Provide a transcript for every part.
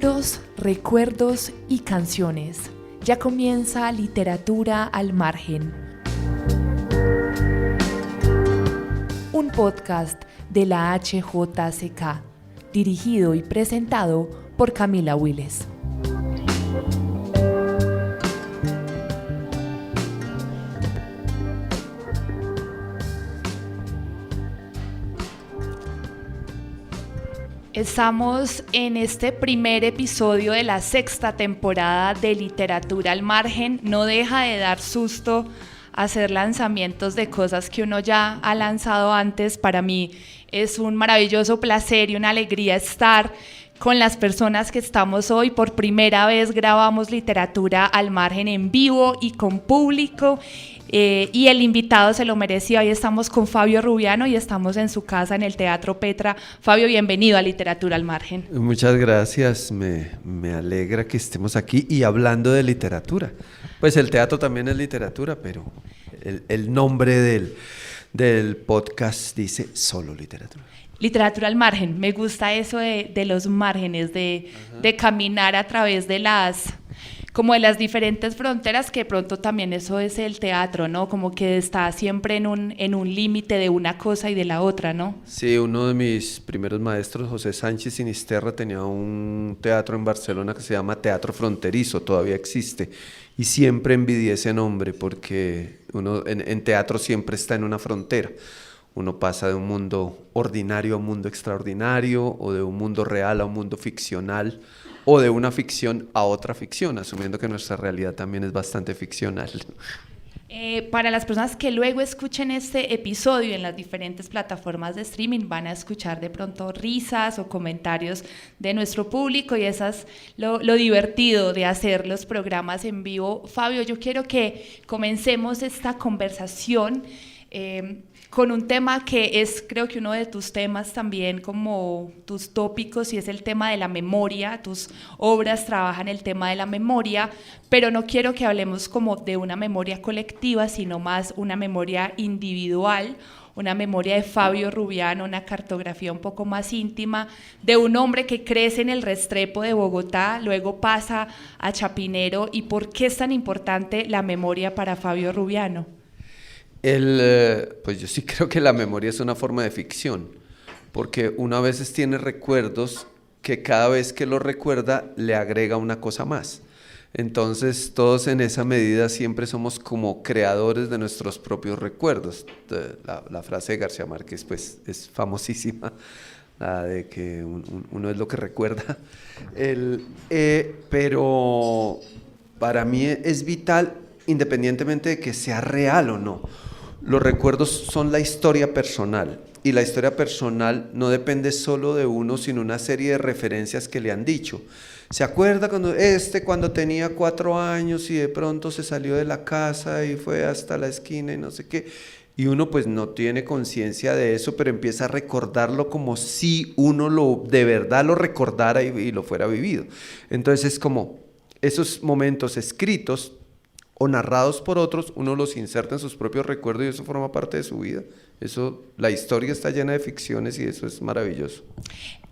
Libros, recuerdos y canciones. Ya comienza Literatura al Margen. Un podcast de la HJCK, dirigido y presentado por Camila Willes. Estamos en este primer episodio de la 6ª temporada de Literatura al Margen. No deja de dar susto hacer lanzamientos de cosas que uno ya ha lanzado antes. Para mí es un maravilloso placer y una alegría estar con las personas que estamos hoy. Por primera vez grabamos Literatura al Margen en vivo y con público. Y el invitado se lo merecía. Hoy estamos con Fabio Rubiano y estamos en su casa en el Teatro Petra. Fabio, bienvenido a Literatura al Margen. Muchas gracias, me alegra que estemos aquí y hablando de literatura. Pues el teatro también es literatura, pero el nombre del podcast dice solo literatura. Literatura al Margen, me gusta eso de los márgenes, de caminar a través de las diferentes fronteras, que pronto también eso es el teatro, ¿no? Como que está siempre en un límite de una cosa y de la otra, ¿no? Sí, uno de mis primeros maestros, José Sánchez Sinisterra, tenía un teatro en Barcelona que se llama Teatro Fronterizo, todavía existe, y siempre envidié ese nombre porque uno en teatro siempre está en una frontera. Uno pasa de un mundo ordinario a un mundo extraordinario, o de un mundo real a un mundo ficcional, o de una ficción a otra ficción, asumiendo que nuestra realidad también es bastante ficcional. Para las personas que luego escuchen este episodio en las diferentes plataformas de streaming, van a escuchar de pronto risas o comentarios de nuestro público, y eso es lo divertido de hacer los programas en vivo. Fabio, yo quiero que comencemos esta conversación con un tema que es, creo que uno de tus temas también, como tus tópicos, y es el tema de la memoria. Tus obras trabajan el tema de la memoria, pero no quiero que hablemos como de una memoria colectiva, sino más una memoria individual, una memoria de Fabio Rubiano, una cartografía un poco más íntima de un hombre que crece en el Restrepo de Bogotá, luego pasa a Chapinero. ¿Y por qué es tan importante la memoria para Fabio Rubiano? Pues yo sí creo que la memoria es una forma de ficción, porque uno a veces tiene recuerdos que cada vez que lo recuerda le agrega una cosa más. Entonces todos en esa medida siempre somos como creadores de nuestros propios recuerdos. La frase de García Márquez pues es famosísima, la de que uno es lo que recuerda. Pero para mí es vital, independientemente de que sea real o no. Los recuerdos son la historia personal, y la historia personal no depende solo de uno, sino una serie de referencias que le han dicho. ¿Se acuerda cuando tenía 4 años y de pronto se salió de la casa y fue hasta la esquina y no sé qué? Y uno pues no tiene conciencia de eso, pero empieza a recordarlo como si uno de verdad lo recordara y lo fuera vivido. Entonces es como esos momentos escritos o narrados por otros, uno los inserta en sus propios recuerdos y eso forma parte de su vida. La historia está llena de ficciones y eso es maravilloso.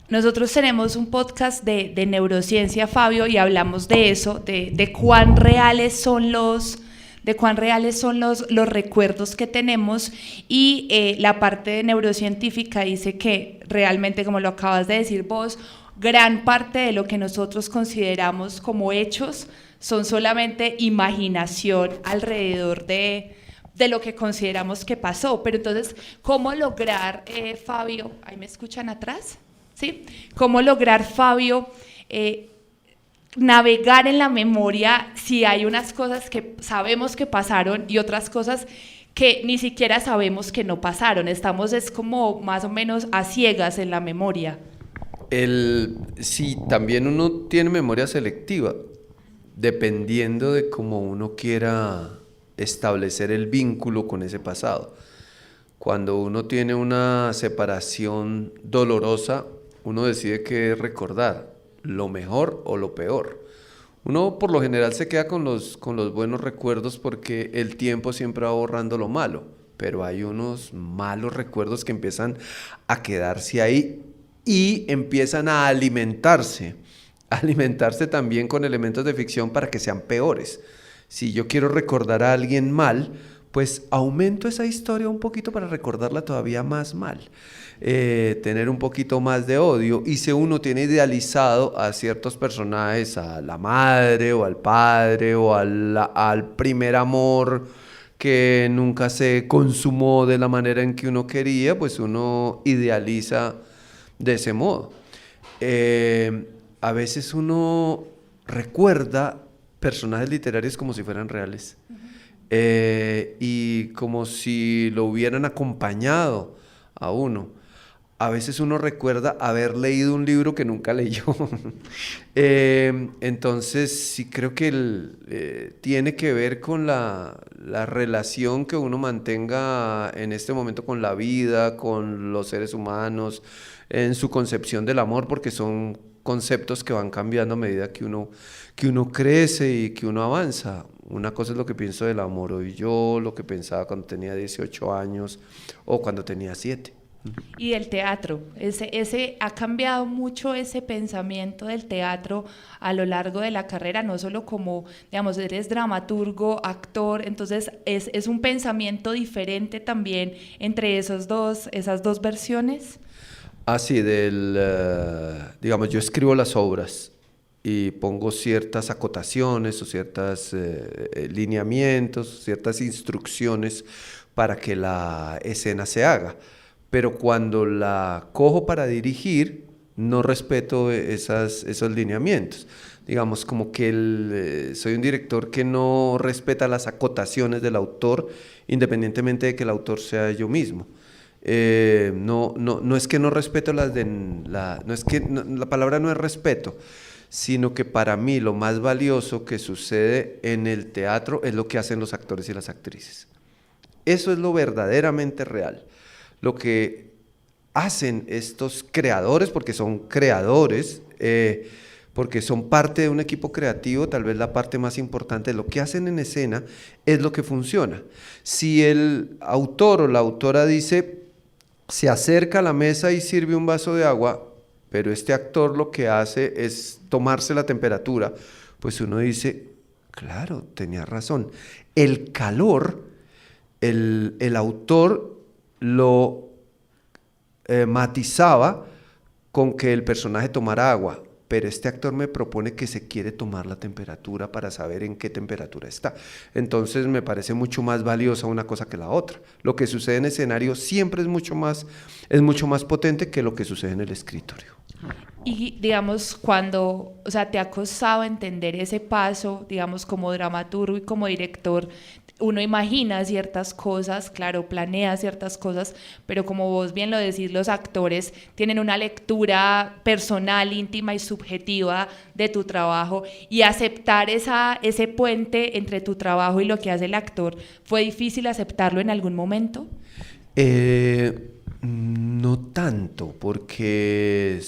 Nosotros tenemos un podcast de neurociencia, Fabio, y hablamos de eso, de cuán reales son los recuerdos que tenemos, y la parte de neurocientífica dice que realmente, como lo acabas de decir vos, gran parte de lo que nosotros consideramos como hechos son solamente imaginación alrededor de lo que consideramos que pasó. Pero entonces, ¿cómo lograr, Fabio, ahí me escuchan atrás? ¿Sí? ¿Cómo lograr, Fabio, navegar en la memoria si hay unas cosas que sabemos que pasaron y otras cosas que ni siquiera sabemos que no pasaron? Es como más o menos a ciegas en la memoria. Sí, también uno tiene memoria selectiva, dependiendo de cómo uno quiera establecer el vínculo con ese pasado. Cuando uno tiene una separación dolorosa, uno decide qué recordar, lo mejor o lo peor. Uno por lo general se queda con los buenos recuerdos porque el tiempo siempre va borrando lo malo, pero hay unos malos recuerdos que empiezan a quedarse ahí y empiezan a alimentarse alimentarse también con elementos de ficción para que sean peores. Si yo quiero recordar a alguien mal, pues aumento esa historia un poquito para recordarla todavía más mal. Tener un poquito más de odio, y si uno tiene idealizado a ciertos personajes, a la madre o al padre o al primer amor que nunca se consumó de la manera en que uno quería, pues uno idealiza de ese modo. A veces uno recuerda personajes literarios como si fueran reales, y como si lo hubieran acompañado a uno. A veces uno recuerda haber leído un libro que nunca leyó. Entonces sí creo que tiene que ver con la relación que uno mantenga en este momento con la vida, con los seres humanos, en su concepción del amor, porque son conceptos que van cambiando a medida que uno crece y que uno avanza. Una cosa es lo que pienso del amor hoy yo, lo que pensaba cuando tenía 18 años o cuando tenía 7. Y del teatro, ese ha cambiado mucho ese pensamiento del teatro a lo largo de la carrera, no solo como, digamos, eres dramaturgo, actor, entonces es un pensamiento diferente también entre esas dos versiones. Sí, digamos, yo escribo las obras y pongo ciertas acotaciones o ciertos lineamientos, ciertas instrucciones para que la escena se haga. Pero cuando la cojo para dirigir, no respeto esos lineamientos. Digamos, como que soy un director que no respeta las acotaciones del autor, independientemente de que el autor sea yo mismo. No es que no respeto la palabra no es respeto, sino que para mí lo más valioso que sucede en el teatro es lo que hacen los actores y las actrices. Eso es lo verdaderamente real. Lo que hacen estos creadores, porque son creadores, porque son parte de un equipo creativo, tal vez la parte más importante de lo que hacen en escena es lo que funciona. Si el autor o la autora dice, se acerca a la mesa y sirve un vaso de agua, pero este actor lo que hace es tomarse la temperatura, pues uno dice, claro, tenía razón. El calor, el autor lo matizaba con que el personaje tomara agua, pero este actor me propone que se quiere tomar la temperatura para saber en qué temperatura está. Entonces me parece mucho más valiosa una cosa que la otra. Lo que sucede en escenario siempre es mucho más potente que lo que sucede en el escritorio. Y digamos, cuando, o sea, te ha costado entender ese paso, digamos, como dramaturgo y como director, uno imagina ciertas cosas, claro, planea ciertas cosas, pero como vos bien lo decís, los actores tienen una lectura personal, íntima y subjetiva de tu trabajo, y aceptar ese puente entre tu trabajo y lo que hace el actor, ¿fue difícil aceptarlo en algún momento? No tanto, porque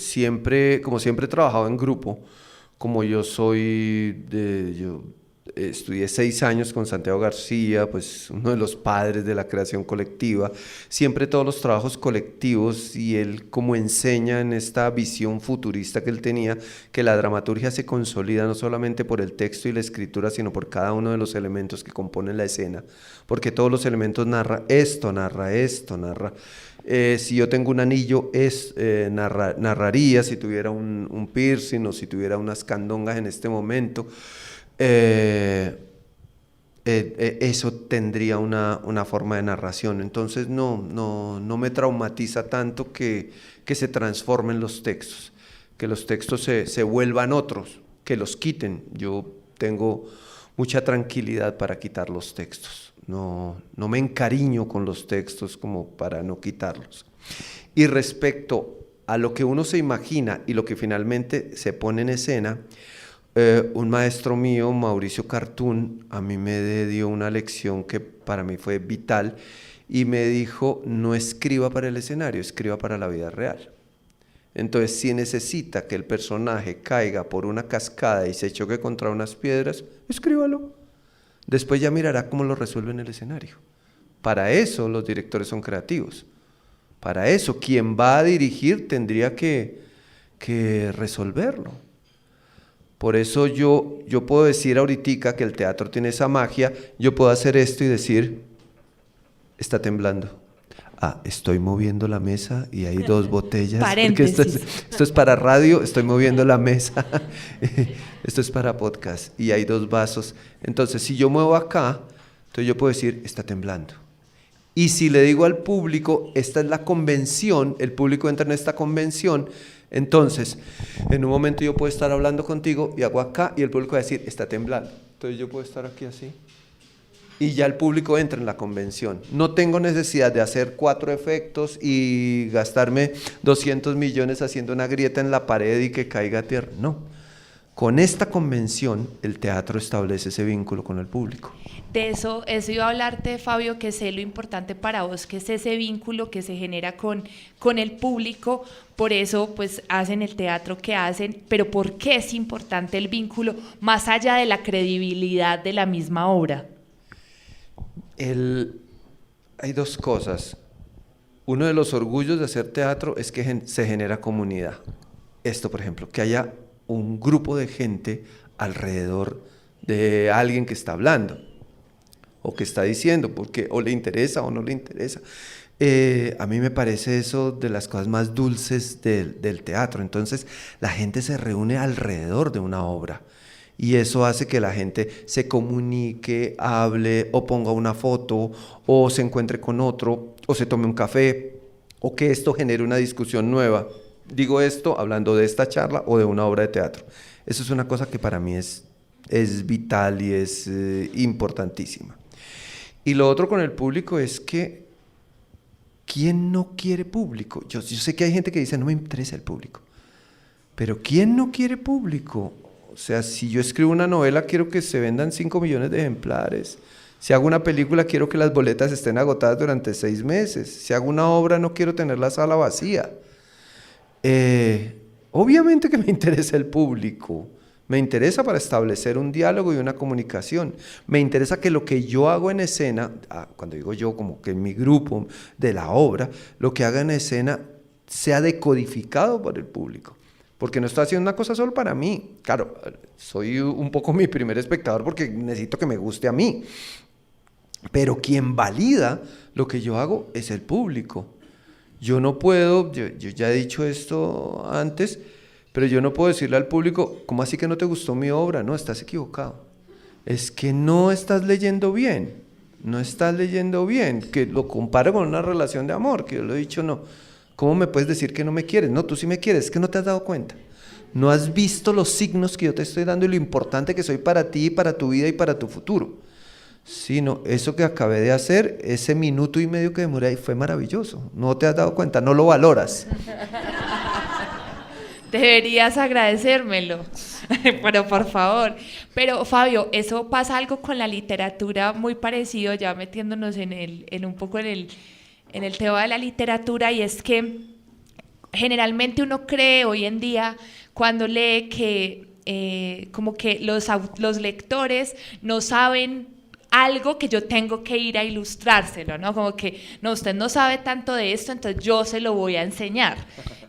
como siempre he trabajado en grupo, como yo estudié 6 años con Santiago García, pues uno de los padres de la creación colectiva, siempre todos los trabajos colectivos, y él como enseña en esta visión futurista que él tenía, que la dramaturgia se consolida no solamente por el texto y la escritura, sino por cada uno de los elementos que componen la escena, porque todos los elementos narra esto. Si yo tengo un anillo, narraría si tuviera un piercing o si tuviera unas candongas en este momento. Eso tendría una forma de narración. Entonces no me traumatiza tanto que se transformen los textos, que los textos se vuelvan otros, que los quiten. Yo tengo mucha tranquilidad para quitar los textos. No me encariño con los textos como para no quitarlos. Y respecto a lo que uno se imagina y lo que finalmente se pone en escena, un maestro mío, Mauricio Cartún, a mí me dio una lección que para mí fue vital, y me dijo, no escriba para el escenario, escriba para la vida real. Entonces, si necesita que el personaje caiga por una cascada y se choque contra unas piedras, escríbalo. Después ya mirará cómo lo resuelve en el escenario. Para eso los directores son creativos. Para eso quien va a dirigir tendría que resolverlo. Por eso yo puedo decir ahorita que el teatro tiene esa magia, yo puedo hacer esto y decir, está temblando. Estoy moviendo la mesa y hay 2 botellas. Paréntesis. Esto es para radio, estoy moviendo la mesa. Esto es para podcast y hay 2 vasos. Entonces, si yo muevo acá, entonces yo puedo decir, está temblando. Y si le digo al público, esta es la convención, el público entra en esta convención, entonces, en un momento yo puedo estar hablando contigo y hago acá y el público va a decir, está temblando. Entonces yo puedo estar aquí así. Y ya el público entra en la convención. No tengo necesidad de hacer 4 efectos y gastarme 200 millones haciendo una grieta en la pared y que caiga a tierra. No. Con esta convención, el teatro establece ese vínculo con el público. De eso iba a hablarte, Fabio, que sé lo importante para vos, que es ese vínculo que se genera con el público. Por eso, pues, hacen el teatro que hacen. Pero ¿por qué es importante el vínculo más allá de la credibilidad de la misma obra? Hay 2 cosas. Uno de los orgullos de hacer teatro es que se genera comunidad. Esto, por ejemplo, que haya un grupo de gente alrededor de alguien que está hablando o que está diciendo, porque o le interesa o no le interesa. A mí me parece eso de las cosas más dulces del teatro. Entonces, la gente se reúne alrededor de una obra. Y eso hace que la gente se comunique, hable, o ponga una foto, o se encuentre con otro, o se tome un café, o que esto genere una discusión nueva. Digo esto hablando de esta charla o de una obra de teatro. Eso es una cosa que para mí es vital y es importantísima. Y lo otro con el público es que, ¿quién no quiere público? Yo sé que hay gente que dice, no me interesa el público. Pero ¿quién no quiere público? O sea, si yo escribo una novela, quiero que se vendan 5 millones de ejemplares. Si hago una película, quiero que las boletas estén agotadas durante 6 meses. Si hago una obra, no quiero tener la sala vacía. Obviamente que me interesa el público. Me interesa para establecer un diálogo y una comunicación. Me interesa que lo que yo hago en escena, cuando digo yo, como que en mi grupo de la obra, lo que haga en escena sea decodificado por el público. Porque no estoy haciendo una cosa solo para mí. Claro, soy un poco mi primer espectador porque necesito que me guste a mí. Pero quien valida lo que yo hago es el público. Yo no puedo, yo ya he dicho esto antes, pero yo no puedo decirle al público, ¿cómo así que no te gustó mi obra? No, estás equivocado. Es que no estás leyendo bien. No estás leyendo bien. Que lo comparo con una relación de amor, que yo lo he dicho, no. ¿Cómo me puedes decir que no me quieres? No, tú sí me quieres, es que no te has dado cuenta. No has visto los signos que yo te estoy dando y lo importante que soy para ti, para tu vida y para tu futuro. Sí, no, eso que acabé de hacer, ese minuto y medio que demoré ahí fue maravilloso. No te has dado cuenta, no lo valoras. Deberías agradecérmelo, pero por favor. Pero Fabio, eso pasa algo con la literatura muy parecido, ya metiéndonos un poco en el tema de la literatura, y es que generalmente uno cree hoy en día cuando lee que como que los lectores no saben algo que yo tengo que ir a ilustrárselo, ¿no? Como que, no, usted no sabe tanto de esto, entonces yo se lo voy a enseñar.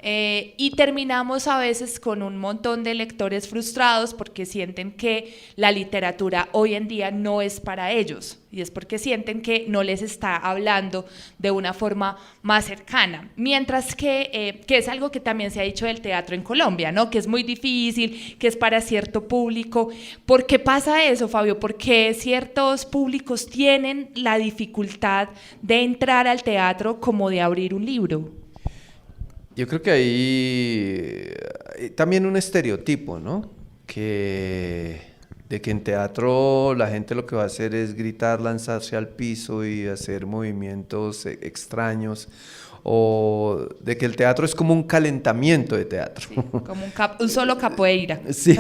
Y terminamos a veces con un montón de lectores frustrados porque sienten que la literatura hoy en día no es para ellos, y es porque sienten que no les está hablando de una forma más cercana. Mientras que es algo que también se ha dicho del teatro en Colombia, ¿no? Que es muy difícil, que es para cierto público. ¿Por qué pasa eso, Fabio? ¿Por qué ciertos públicos tienen la dificultad de entrar al teatro como de abrir un libro? Yo creo que hay también un estereotipo, ¿no? De que en teatro la gente lo que va a hacer es gritar, lanzarse al piso y hacer movimientos extraños, o de que el teatro es como un calentamiento de teatro. Sí, como un solo capoeira. Sí,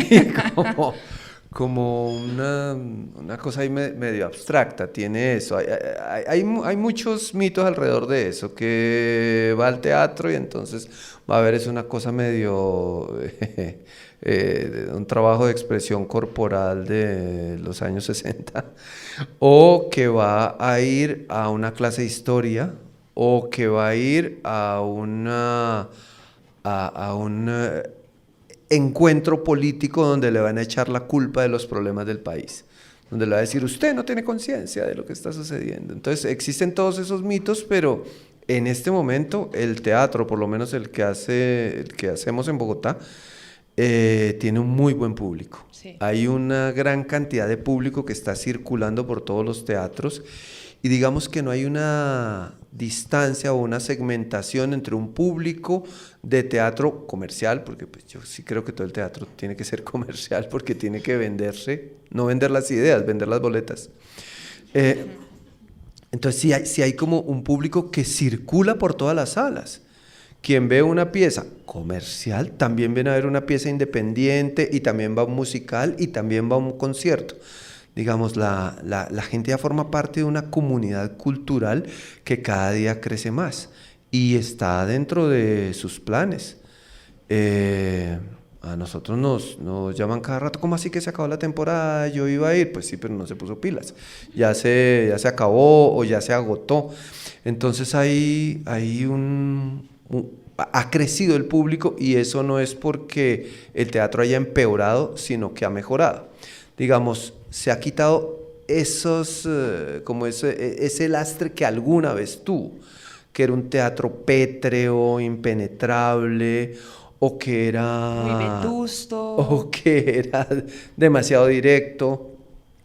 como una cosa ahí medio abstracta, tiene eso. Hay muchos mitos alrededor de eso, que va al teatro y entonces va a ver, es una cosa medio, un trabajo de expresión corporal de los años 60, o que va a ir a una clase de historia, o que va a ir a un encuentro político donde le van a echar la culpa de los problemas del país, donde le va a decir usted no tiene conciencia de lo que está sucediendo. Entonces existen todos esos mitos, pero en este momento el teatro, por lo menos el que hacemos en Bogotá, tiene un muy buen público. Sí. Hay una gran cantidad de público que está circulando por todos los teatros y digamos que no hay una distancia o una segmentación entre un público de teatro comercial, porque pues yo sí creo que todo el teatro tiene que ser comercial porque tiene que venderse, no vender las ideas, vender las boletas. Entonces sí hay como un público que circula por todas las salas. Quien ve una pieza comercial también viene a ver una pieza independiente y también va a un musical y también va a un concierto. Digamos, la gente ya forma parte de una comunidad cultural que cada día crece más y está dentro de sus planes. A nosotros nos llaman cada rato, ¿cómo así que se acabó la temporada? Yo iba a ir, pues sí, pero no se puso pilas. Ya se acabó o ya se agotó. Entonces ha crecido el público y eso no es porque el teatro haya empeorado, sino que ha mejorado. Digamos, se ha quitado como ese lastre que alguna vez tuvo, que era un teatro pétreo, impenetrable, o que era muy vetusto, o que era demasiado directo,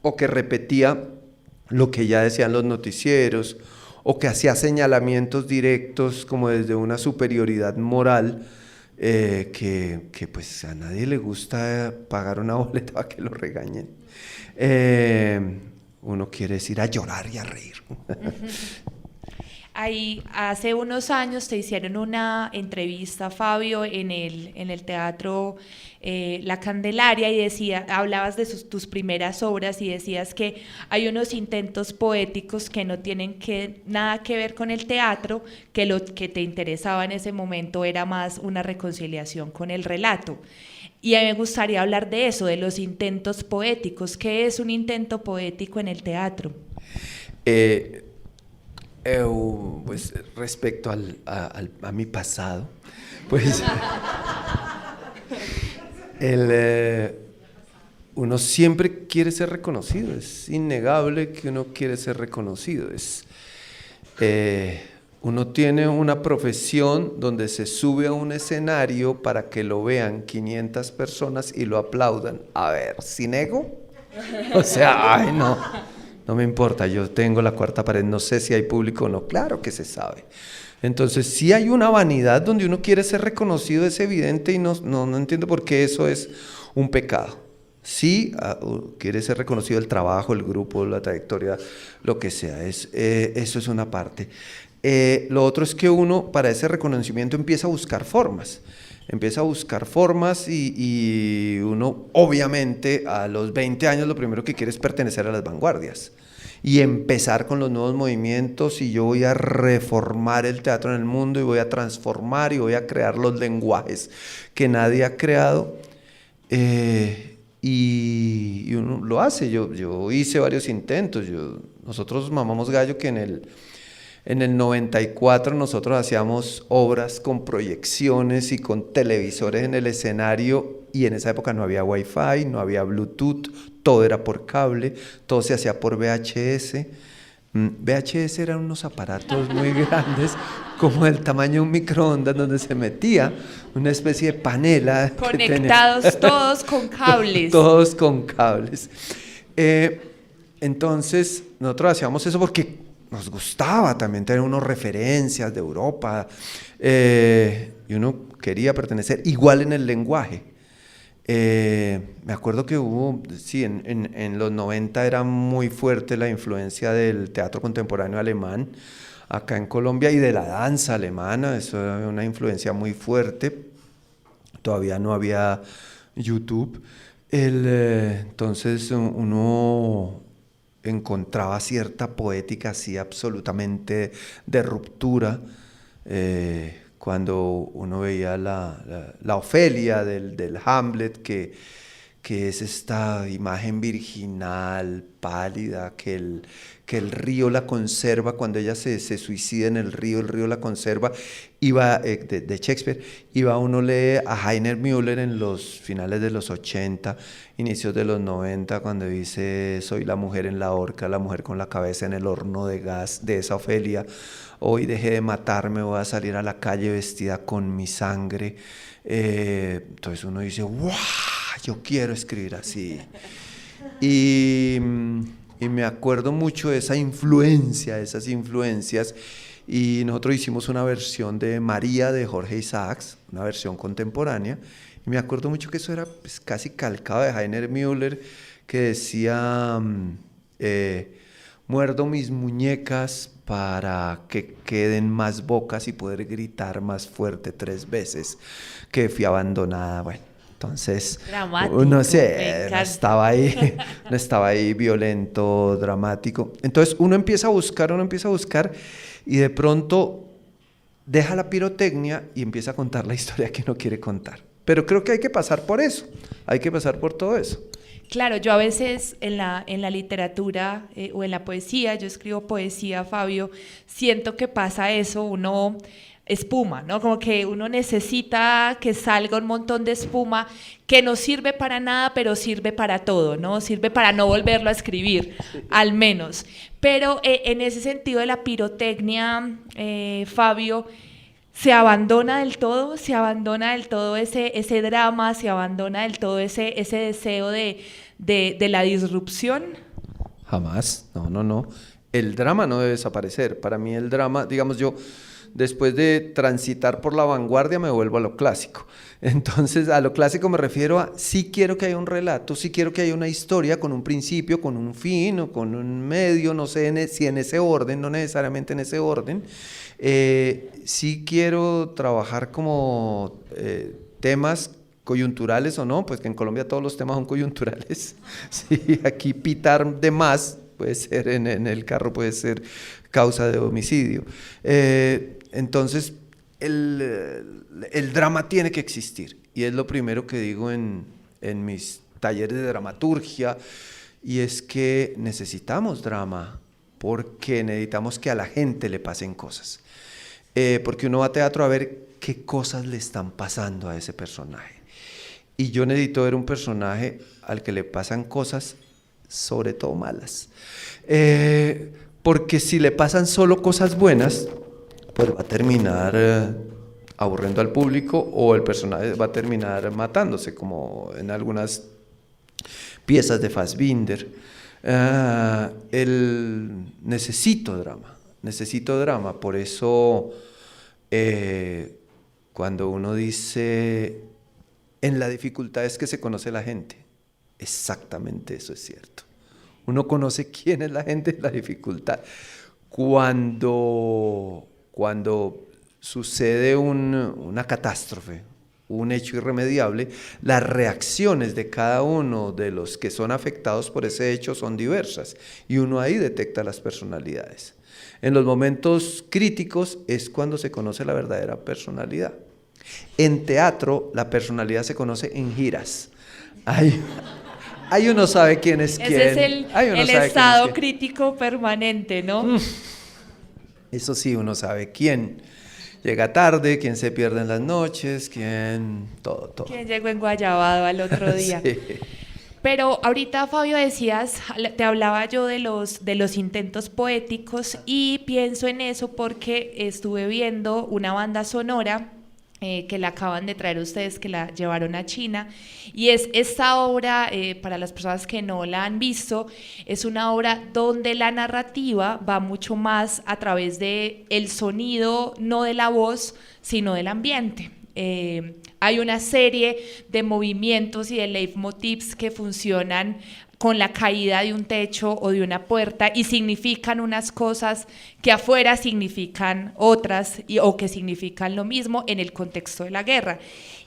o que repetía lo que ya decían los noticieros, o que hacía señalamientos directos como desde una superioridad moral, que pues a nadie le gusta pagar una boleta para que lo regañen. Uno quiere ir a llorar y a reír. Ahí, hace unos años te hicieron una entrevista, Fabio, en el teatro La Candelaria y hablabas de tus primeras obras y decías que hay unos intentos poéticos que no tienen nada que ver con el teatro, que lo que te interesaba en ese momento era más una reconciliación con el relato. Y a mí me gustaría hablar de eso, de los intentos poéticos. ¿Qué es un intento poético en el teatro? Pues respecto a mi pasado, pues uno siempre quiere ser reconocido, es innegable que uno quiere ser reconocido, uno tiene una profesión donde se sube a un escenario para que lo vean 500 personas y lo aplaudan. A ver, ¿sin ego? O sea, ay no. No me importa, yo tengo la cuarta pared, no sé si hay público o no, claro que se sabe. Entonces, sí hay una vanidad donde uno quiere ser reconocido, es evidente y no entiendo por qué eso es un pecado. Sí, quiere ser reconocido el trabajo, el grupo, la trayectoria, lo que sea, eso es una parte. Lo otro es que uno, para ese reconocimiento, empieza a buscar formas. Y uno, obviamente, a los 20 años lo primero que quiere es pertenecer a las vanguardias y empezar con los nuevos movimientos y yo voy a reformar el teatro en el mundo y voy a transformar y voy a crear los lenguajes que nadie ha creado y uno lo hace. Yo hice varios intentos, nosotros mamamos gallo que en el 94 nosotros hacíamos obras con proyecciones y con televisores en el escenario y en esa época no había Wi-Fi, no había Bluetooth, todo era por cable, todo se hacía por VHS. VHS eran unos aparatos muy grandes, como del tamaño de un microondas, donde se metía una especie de panela. Conectados todos con cables. Todos con cables. Entonces, nosotros hacíamos eso porque nos gustaba también tener unas referencias de Europa y uno quería pertenecer igual en el lenguaje. Me acuerdo que en los 90 era muy fuerte la influencia del teatro contemporáneo alemán acá en Colombia y de la danza alemana, eso era una influencia muy fuerte, todavía no había YouTube, entonces uno encontraba cierta poética así absolutamente de ruptura cuando uno veía la Ofelia del Hamlet que que es esta imagen virginal, pálida, que el río la conserva, cuando ella se suicida en el río la conserva, de Shakespeare, uno lee a Heiner Müller en los finales de los 80, inicios de los 90, cuando dice: soy la mujer en la horca, la mujer con la cabeza en el horno de gas, de esa Ofelia, hoy dejé de matarme, voy a salir a la calle vestida con mi sangre. Entonces uno dice: ¡wow! Yo quiero escribir así. Y me acuerdo mucho de esas influencias, y nosotros hicimos una versión de María de Jorge Isaacs, una versión contemporánea, y me acuerdo mucho que eso era pues casi calcado de Heiner Müller, que decía: muerdo mis muñecas para que queden más bocas y poder gritar más fuerte 3 veces que fui abandonada. Bueno, entonces dramático, uno estaba ahí violento, dramático. Entonces uno empieza a buscar y de pronto deja la pirotecnia y empieza a contar la historia que uno quiere contar. Pero creo que hay que pasar por eso, hay que pasar por todo eso. Claro, yo a veces en la literatura o en la poesía, yo escribo poesía, Fabio, siento que pasa eso, uno espuma, ¿no? Como que uno necesita que salga un montón de espuma que no sirve para nada, pero sirve para todo, ¿no? Sirve para no volverlo a escribir, al menos. Pero en ese sentido de la pirotecnia, Fabio, se abandona del todo ese drama, se abandona del todo ese deseo de la disrupción. Jamás, no. El drama no debe desaparecer. Para mí el drama, digamos, yo después de transitar por la vanguardia me vuelvo a lo clásico. Entonces, a lo clásico me refiero a: sí quiero que haya un relato, sí quiero que haya una historia con un principio, con un fin o con un medio, no sé si en ese orden, no necesariamente en ese orden. Sí quiero trabajar como temas coyunturales o no, pues que en Colombia todos los temas son coyunturales. Sí, aquí pitar de más puede ser en el carro, puede ser causa de homicidio. Entonces, el drama tiene que existir, y es lo primero que digo en mis talleres de dramaturgia, y es que necesitamos drama, porque necesitamos que a la gente le pasen cosas. Porque uno va a teatro a ver qué cosas le están pasando a ese personaje. Y yo necesito ver un personaje al que le pasan cosas, sobre todo malas. Porque si le pasan solo cosas buenas, pues va a terminar aburriendo al público, o el personaje va a terminar matándose, como en algunas piezas de Fassbinder. Necesito drama, por eso cuando uno dice: en la dificultad es que se conoce la gente, exactamente eso es cierto. Uno conoce quién es la gente en la dificultad. Cuando sucede una catástrofe, un hecho irremediable, las reacciones de cada uno de los que son afectados por ese hecho son diversas, y uno ahí detecta las personalidades. En los momentos críticos es cuando se conoce la verdadera personalidad. En teatro, la personalidad se conoce en giras. Ahí uno sabe quién es quién. Ese es el estado crítico permanente, ¿no? Eso sí, uno sabe quién llega tarde, quién se pierde en las noches, todo. Quién llegó en Guayabado al otro día. Sí. Pero ahorita, Fabio, te hablaba yo de los intentos poéticos, y pienso en eso porque estuve viendo una banda sonora que la acaban de traer ustedes, que la llevaron a China, y es esta obra, para las personas que no la han visto, es una obra donde la narrativa va mucho más a través de el sonido, no de la voz, sino del ambiente. Hay una serie de movimientos y de leitmotivs que funcionan con la caída de un techo o de una puerta, y significan unas cosas que afuera significan otras, o que significan lo mismo en el contexto de la guerra.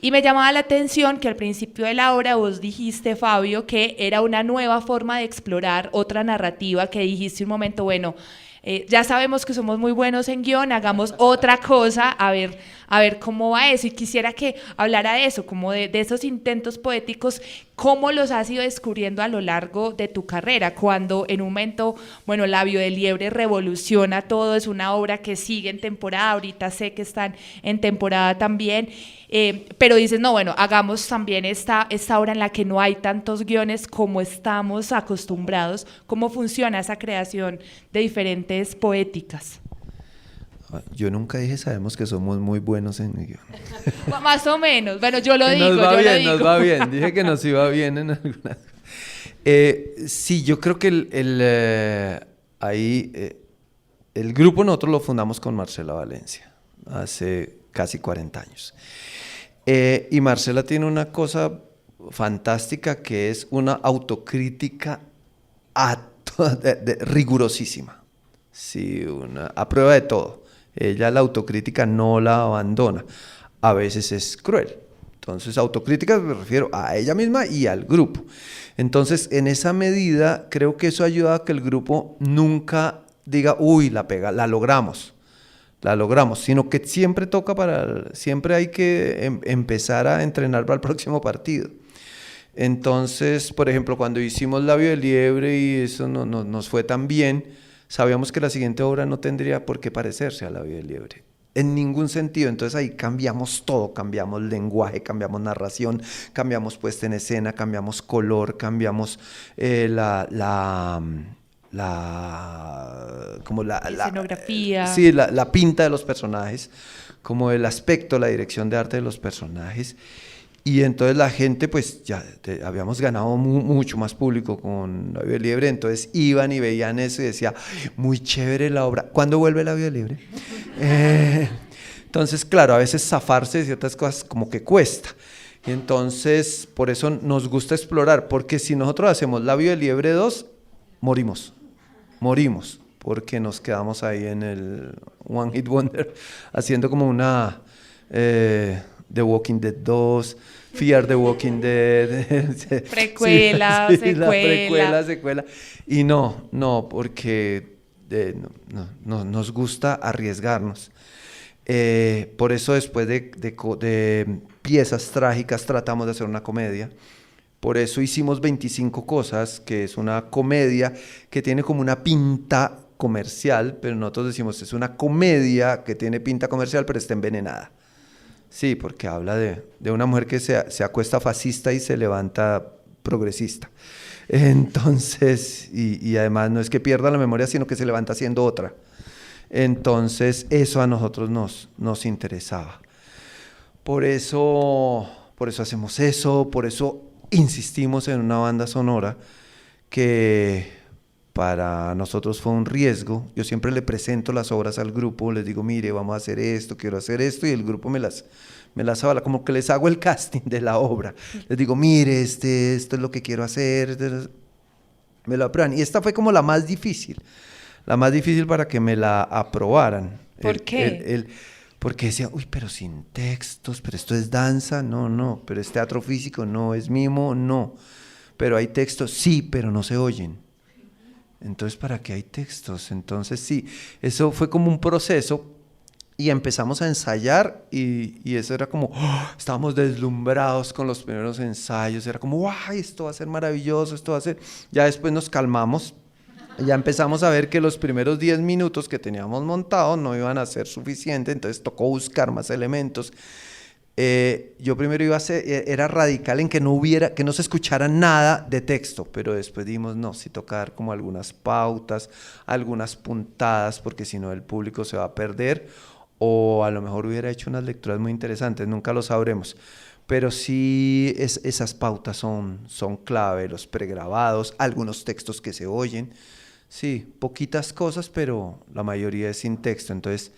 Y me llamaba la atención que al principio de la obra vos dijiste, Fabio, que era una nueva forma de explorar otra narrativa, que dijiste un momento, bueno, ya sabemos que somos muy buenos en guión, hagamos otra cosa, a ver cómo va eso. Y quisiera que hablara de eso, como de esos intentos poéticos, cómo los has ido descubriendo a lo largo de tu carrera, cuando en un momento, bueno, Labio de Liebre revoluciona todo, es una obra que sigue en temporada, ahorita sé que están en temporada también, pero dices, no, bueno, hagamos también esta obra en la que no hay tantos guiones como estamos acostumbrados. ¿Cómo funciona esa creación de diferentes poéticas? Yo nunca dije, sabemos que somos muy buenos en el guión. Más o menos, bueno, yo lo digo. Nos va bien, dije que nos iba bien en algunas. Sí, yo creo que el grupo nosotros lo fundamos con Marcela Valencia, hace casi 40 años. Y Marcela tiene una cosa fantástica que es una autocrítica rigurosísima, sí, a prueba de todo. Ella la autocrítica no la abandona, a veces es cruel. Entonces, autocrítica me refiero a ella misma y al grupo. Entonces, en esa medida, creo que eso ayuda a que el grupo nunca diga, uy, la logramos, sino que siempre siempre hay que empezar a entrenar para el próximo partido. Entonces, por ejemplo, cuando hicimos Labio de Liebre y eso nos fue tan bien, sabíamos que la siguiente obra no tendría por qué parecerse a Labio de Liebre, en ningún sentido. Entonces ahí cambiamos todo, cambiamos lenguaje, cambiamos narración, cambiamos puesta en escena, cambiamos color, cambiamos la escenografía. Sí, la pinta de los personajes, como el aspecto, la dirección de arte de los personajes. Y entonces la gente, pues ya habíamos ganado mucho más público con Labio de Liebre, entonces iban y veían eso y decían, muy chévere la obra. ¿Cuándo vuelve Labio de Liebre? Entonces, claro, a veces zafarse de ciertas cosas como que cuesta. Y entonces, por eso nos gusta explorar, porque si nosotros hacemos Labio de Liebre 2, morimos, porque nos quedamos ahí en el One Hit Wonder, haciendo como una The Walking Dead 2, Fear the Walking Dead, precuela, secuela. Y no, porque no, nos gusta arriesgarnos. Por eso después de piezas trágicas tratamos de hacer una comedia. Por eso hicimos 25 cosas, que es una comedia que tiene como una pinta comercial, pero nosotros decimos es una comedia que tiene pinta comercial pero está envenenada. Sí, porque habla de una mujer que se acuesta fascista y se levanta progresista. Entonces, y además no es que pierda la memoria, sino que se levanta siendo otra. Entonces, eso a nosotros nos interesaba. Por eso hacemos eso, por eso insistimos en una banda sonora que para nosotros fue un riesgo. Yo siempre le presento las obras al grupo, les digo, mire, vamos a hacer esto, quiero hacer esto, y el grupo me las avala, como que les hago el casting de la obra. Les digo, mire, esto es lo que quiero hacer, me lo aprueban. Y esta fue como la más difícil para que me la aprobaran. ¿Por qué? Porque decía, uy, pero sin textos, pero esto es danza, no, pero es teatro físico, no, es mimo, no, pero hay textos, sí, pero no se oyen. Entonces, ¿para qué hay textos? Entonces, sí, eso fue como un proceso y empezamos a ensayar y eso era como, estábamos deslumbrados con los primeros ensayos, era como, ¡ay, esto va a ser maravilloso, esto va a ser! Ya después nos calmamos, ya empezamos a ver que los primeros 10 minutos que teníamos montados no iban a ser suficientes, entonces tocó buscar más elementos. Yo primero era radical en que no se escuchara nada de texto, pero después dijimos, no, sí toca dar como algunas pautas, algunas puntadas, porque si no el público se va a perder, o a lo mejor hubiera hecho unas lecturas muy interesantes, nunca lo sabremos. Pero sí, esas pautas son clave, los pregrabados, algunos textos que se oyen, sí, poquitas cosas, pero la mayoría es sin texto, entonces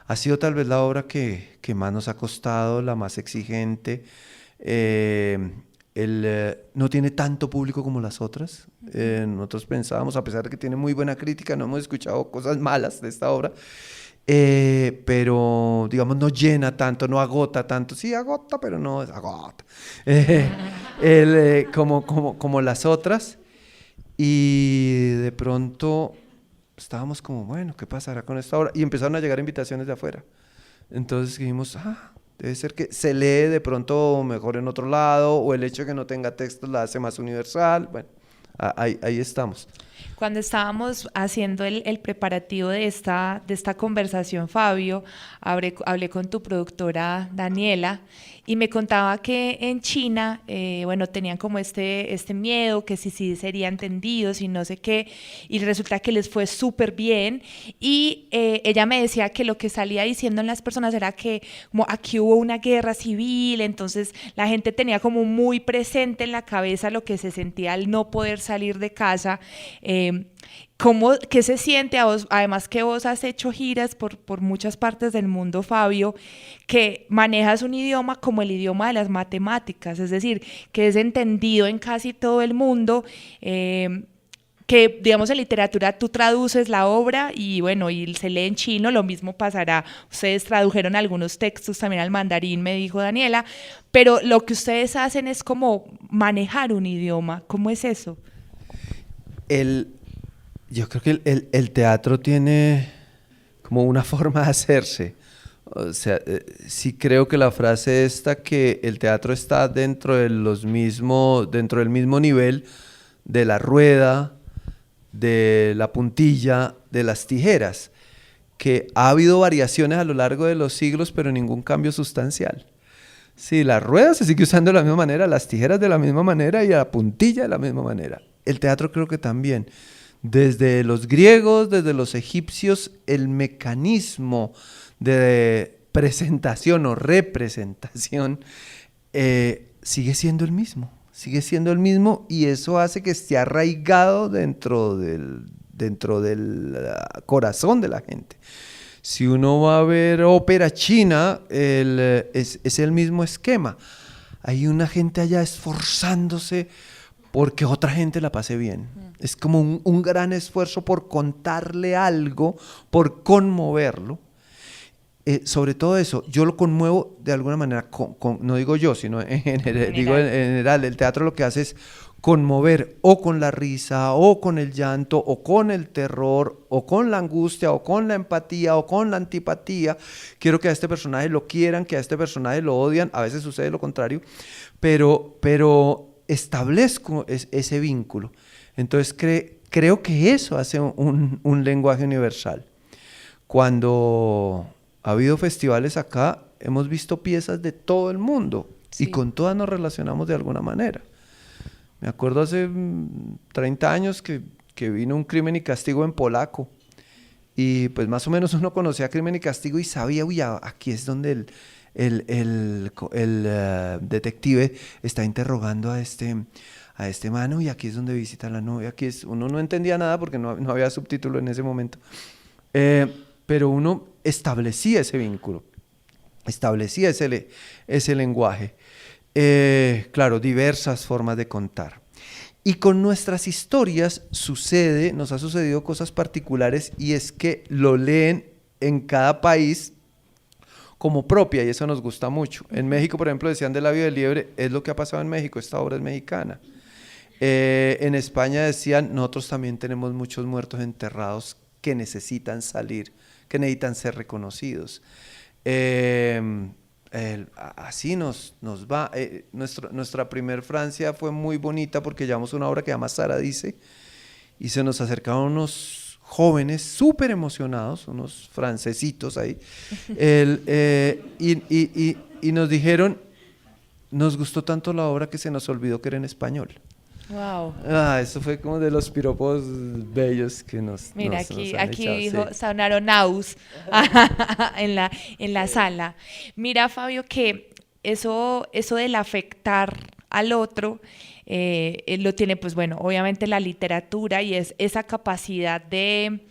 ha sido tal vez la obra que más nos ha costado, la más exigente. No tiene tanto público como las otras. Nosotros pensábamos, a pesar de que tiene muy buena crítica, no hemos escuchado cosas malas de esta obra, pero digamos no llena tanto, no agota tanto. Sí, agota, pero no es agota. Como las otras. Y de pronto estábamos como, bueno, ¿qué pasará con esta obra? Y empezaron a llegar invitaciones de afuera. Entonces dijimos, debe ser que se lee de pronto mejor en otro lado, o el hecho de que no tenga textos la hace más universal. Bueno, ahí estamos. Cuando estábamos haciendo el preparativo de esta conversación, Fabio, hablé con tu productora Daniela y me contaba que en China, bueno, tenían como este miedo, que sí sería entendidos y no sé qué, y resulta que les fue súper bien, y ella me decía que lo que salía diciendo en las personas era que como aquí hubo una guerra civil, entonces la gente tenía como muy presente en la cabeza lo que se sentía al no poder salir de casa. ¿Qué se siente a vos? Además que vos has hecho giras por muchas partes del mundo, Fabio, que manejas un idioma como el idioma de las matemáticas, es decir, que es entendido en casi todo el mundo, que digamos en literatura tú traduces la obra y bueno, y se lee en chino, lo mismo pasará, ustedes tradujeron algunos textos también al mandarín, me dijo Daniela, pero lo que ustedes hacen es como manejar un idioma. ¿Cómo es eso? Yo creo que el teatro tiene como una forma de hacerse. O sea, sí creo que la frase esta, que el teatro está dentro del mismo nivel de la rueda, de la puntilla, de las tijeras, que ha habido variaciones a lo largo de los siglos, pero ningún cambio sustancial. Sí, la rueda se sigue usando de la misma manera, las tijeras de la misma manera y la puntilla de la misma manera. El teatro creo que también. Desde los griegos, desde los egipcios, el mecanismo de presentación o representación sigue siendo el mismo, y eso hace que esté arraigado dentro del corazón de la gente. Si uno va a ver ópera china, es el mismo esquema. Hay una gente allá esforzándose porque otra gente la pase bien. Es como un gran esfuerzo por contarle algo, por conmoverlo. Sobre todo eso, yo lo conmuevo de alguna manera, no digo yo, sino digo en general, el teatro lo que hace es conmover o con la risa, o con el llanto, o con el terror, o con la angustia, o con la empatía, o con la antipatía. Quiero que a este personaje lo quieran, que a este personaje lo odian, a veces sucede lo contrario, pero establezco ese vínculo. Entonces creo que eso hace un lenguaje universal. Cuando ha habido festivales acá, hemos visto piezas de todo el mundo, sí, y con todas nos relacionamos de alguna manera. Me acuerdo hace 30 años que vino un Crimen y Castigo en polaco, y pues más o menos uno conocía Crimen y Castigo y sabía, uy, aquí es donde el detective está interrogando a este mano, y aquí es donde visita a la novia. Uno no entendía nada porque no había subtítulo en ese momento, pero uno establecía ese vínculo, establecía ese lenguaje. Claro, diversas formas de contar. Y con nuestras historias nos ha sucedido cosas particulares, y es que lo leen en cada país como propia, y eso nos gusta mucho. En México, por ejemplo, decían de La vida del liebre, es lo que ha pasado en México, esta obra es mexicana. En España decían, nosotros también tenemos muchos muertos enterrados que necesitan salir, que necesitan ser reconocidos. Así nos va. Nuestra primer Francia fue muy bonita porque llevamos una obra que se llama Sara dice, y se nos acercaron unos jóvenes súper emocionados, unos francesitos ahí, y nos dijeron, nos gustó tanto la obra que se nos olvidó que era en español. Wow. Eso fue como de los piropos bellos que nos Mira, nos aquí han echado, dijo, sí. sonaron aus en la sala. Mira, Fabio, que eso del afectar al otro lo tiene, pues bueno, obviamente la literatura, y es esa capacidad de...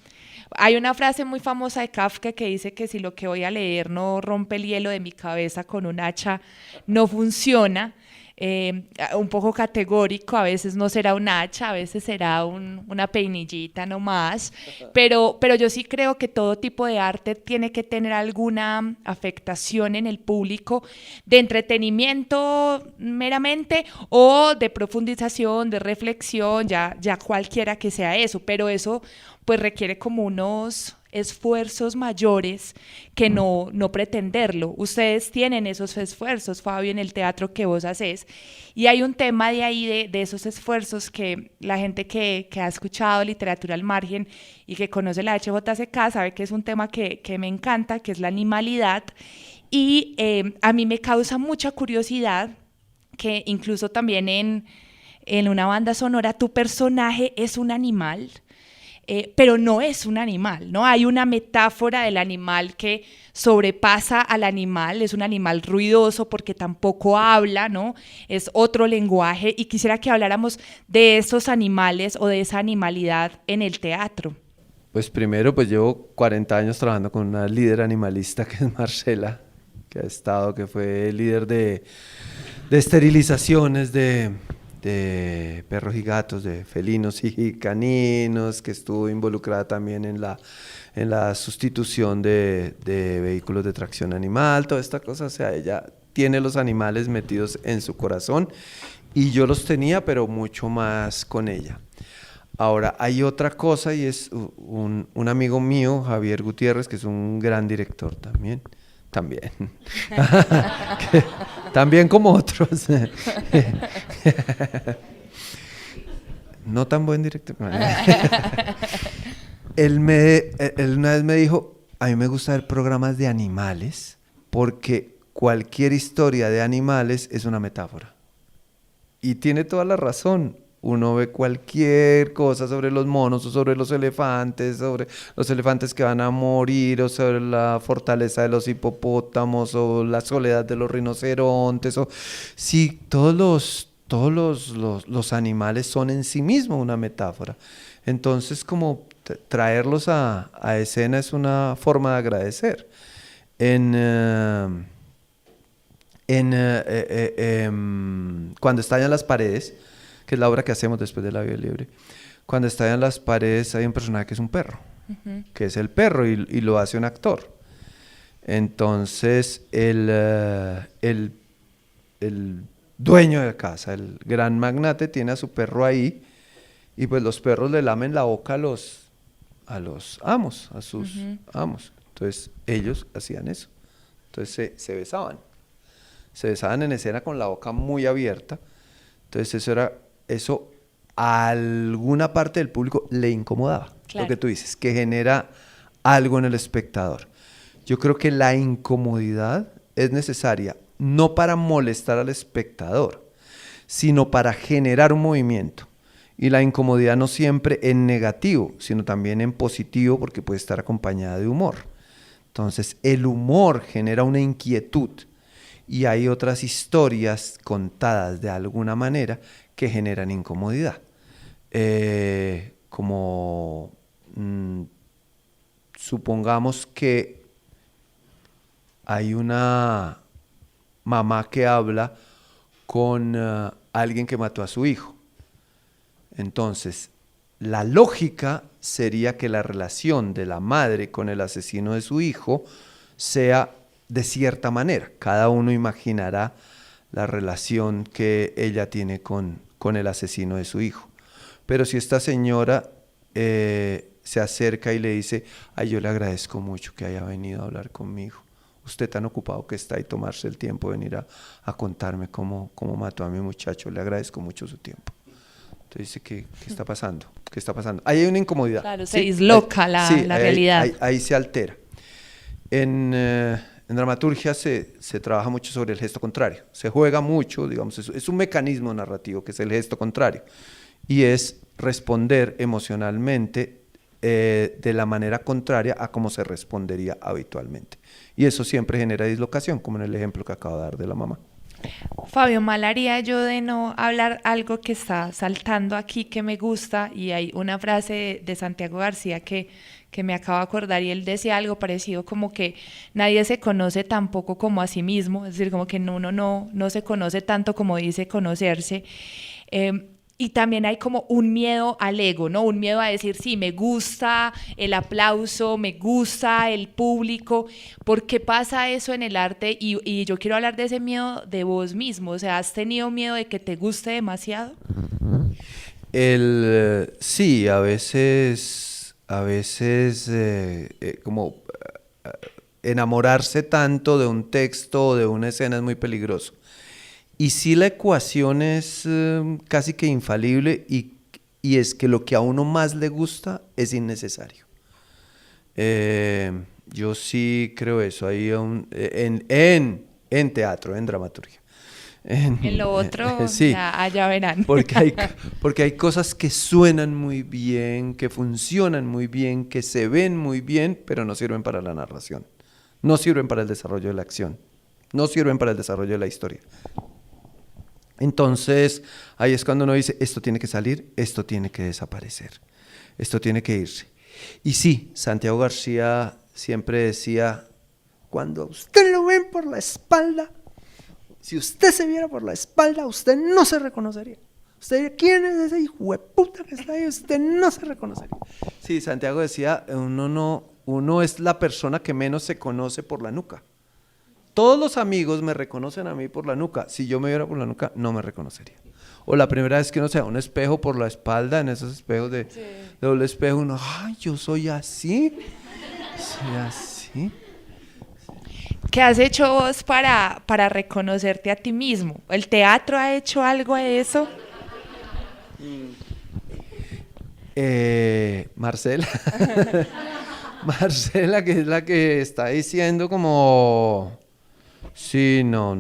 Hay una frase muy famosa de Kafka que dice que si lo que voy a leer no rompe el hielo de mi cabeza con un hacha, no funciona. un poco categórico, a veces no será un hacha, a veces será una peinillita nomás, pero yo sí creo que todo tipo de arte tiene que tener alguna afectación en el público, de entretenimiento meramente o de profundización, de reflexión, ya cualquiera que sea eso, pero eso pues requiere como unos esfuerzos mayores que no pretenderlo. Ustedes tienen esos esfuerzos, Fabio, en el teatro que vos haces, y hay un tema de ahí de esos esfuerzos que la gente que ha escuchado literatura al margen y que conoce la HJCK sabe que es un tema que me encanta, que es la animalidad, y a mí me causa mucha curiosidad que incluso también en una banda sonora tu personaje es un animal, pero no es un animal, ¿no? Hay una metáfora del animal que sobrepasa al animal, es un animal ruidoso porque tampoco habla, ¿no? Es otro lenguaje, y quisiera que habláramos de esos animales o de esa animalidad en el teatro. Pues primero, pues llevo 40 años trabajando con una líder animalista que es Marcela, que fue líder de esterilizaciones de perros y gatos, de felinos y caninos, que estuvo involucrada también en la sustitución de vehículos de tracción animal, toda esta cosa. O sea, ella tiene los animales metidos en su corazón, y yo los tenía, pero mucho más con ella. Ahora, hay otra cosa, y es un amigo mío, Javier Gutiérrez, que es un gran director también, también como otros, no tan buen director. Él una vez me dijo, a mí me gusta ver programas de animales porque cualquier historia de animales es una metáfora. Y tiene toda la razón. Uno ve cualquier cosa sobre los monos o sobre los elefantes que van a morir, o sobre la fortaleza de los hipopótamos o la soledad de los rinocerontes. Sí, todos los animales son en sí mismos una metáfora. Entonces, como traerlos a escena es una forma de agradecer. Cuando estallan las paredes, que es la obra que hacemos después de La Vía Libre, cuando estallan las paredes hay un personaje que es un perro, que es el perro, y lo hace un actor. Entonces el dueño de la casa, el gran magnate, tiene a su perro ahí, y pues los perros le lamen la boca a los amos, a sus amos. Entonces ellos hacían eso. Entonces se besaban en escena con la boca muy abierta. Entonces eso a alguna parte del público le incomodaba. Claro. Lo que tú dices, que genera algo en el espectador. Yo creo que la incomodidad es necesaria, no para molestar al espectador, sino para generar un movimiento. Y la incomodidad no siempre en negativo, sino también en positivo, porque puede estar acompañada de humor. Entonces, el humor genera una inquietud, y hay otras historias contadas de alguna manera que generan incomodidad. Supongamos que hay una mamá que habla con alguien que mató a su hijo. Entonces, la lógica sería que la relación de la madre con el asesino de su hijo sea de cierta manera. Cada uno imaginará la relación que ella tiene con el asesino de su hijo. Pero si esta señora se acerca y le dice, ay, yo le agradezco mucho que haya venido a hablar conmigo. Usted tan ocupado que está, y tomarse el tiempo de venir a contarme cómo mató a mi muchacho, le agradezco mucho su tiempo. Entonces dice, ¿qué está pasando? ¿Qué está pasando? Ahí hay una incomodidad. Claro, se disloca la realidad. Ahí se altera. En dramaturgia se trabaja mucho sobre el gesto contrario. Se juega mucho, digamos, es un mecanismo narrativo que es el gesto contrario. Y es responder emocionalmente de la manera contraria a cómo se respondería habitualmente. Y eso siempre genera dislocación, como en el ejemplo que acabo de dar de la mamá. Fabio, mal haría yo de no hablar algo que está saltando aquí que me gusta, y hay una frase de Santiago García que me acabo de acordar, y él decía algo parecido como que nadie se conoce tampoco como a sí mismo, es decir, como que uno no se conoce tanto como dice conocerse. Y también hay como un miedo al ego, ¿no? Un miedo a decir, sí, me gusta el aplauso, me gusta el público. ¿Por qué pasa eso en el arte? Y yo quiero hablar de ese miedo de vos mismo. O sea, ¿has tenido miedo de que te guste demasiado? Sí, a veces como enamorarse tanto de un texto o de una escena es muy peligroso. Y sí, la ecuación es casi que infalible y es que lo que a uno más le gusta es innecesario. Yo sí creo eso, ahí en teatro, en dramaturgia. En lo otro, Sí, ya allá verán. porque hay cosas que suenan muy bien, que funcionan muy bien, que se ven muy bien, pero no sirven para la narración. No sirven para el desarrollo de la acción. No sirven para el desarrollo de la historia. Entonces, ahí es cuando uno dice, esto tiene que salir, esto tiene que desaparecer, esto tiene que irse. Y sí, Santiago García siempre decía, cuando a usted lo ven por la espalda, si usted se viera por la espalda, usted no se reconocería. Usted diría, ¿quién es ese hijo de puta que está ahí? Usted no se reconocería. Sí, Santiago decía, uno es la persona que menos se conoce por la nuca. Todos los amigos me reconocen a mí por la nuca. Si yo me viera por la nuca, no me reconocería. O la primera vez que uno se da un espejo por la espalda, en esos espejos de doble espejo, uno, ay, yo soy así. Soy así. ¿Qué has hecho vos para reconocerte a ti mismo? ¿El teatro ha hecho algo a eso? Marcela. Marcela, que es la que está diciendo como, sí, no.